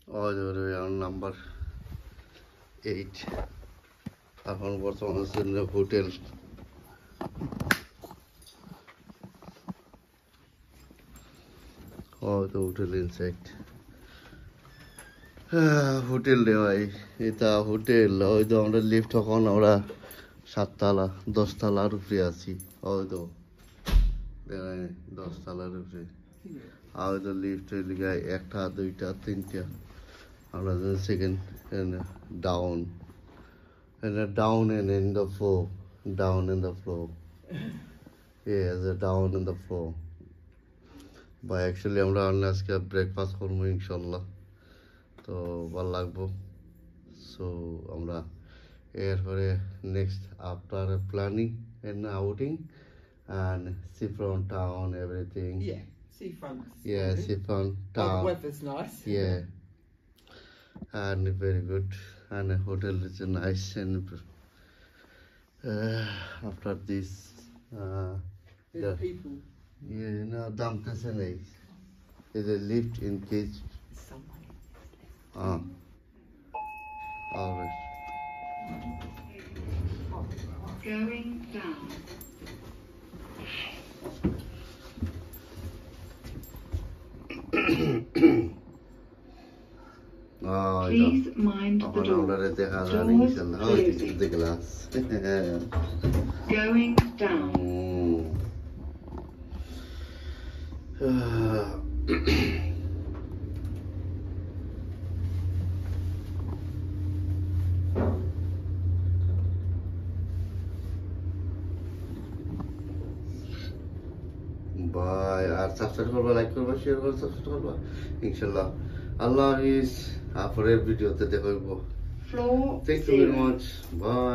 number 8 এখন বর্তমানে hotel hotel inside hotel রে ভাই এটা হোটেল হয়তো আমরা লিফট তখন আমরা 7 তলা 10 তলার উপরে আছি হয়তো 10 তলার উপরে হয়তো লিফট লিখে 1টা 2টা 3টা আমরা second down and down and in the floor down in the floor down in the floor but actually আমরা আজকে ব্রেকফাস্ট করবো ইনশাল্লাহ তো ভালো লাগবো সো আমরা এরপরে next after planning and outing and seafront town everything seafront town the weather's nice and very good and the hotel is nice and after this the people dump is a lift in case all right going down please mind the door doors the glass going down bye R subscribe করবা like করবা share করবা subscribe করবা ইনশাআল্লাহ আল্লাহ হাফেজ আপরের ভিডিওতে দেখাইবো floor thank you very much bye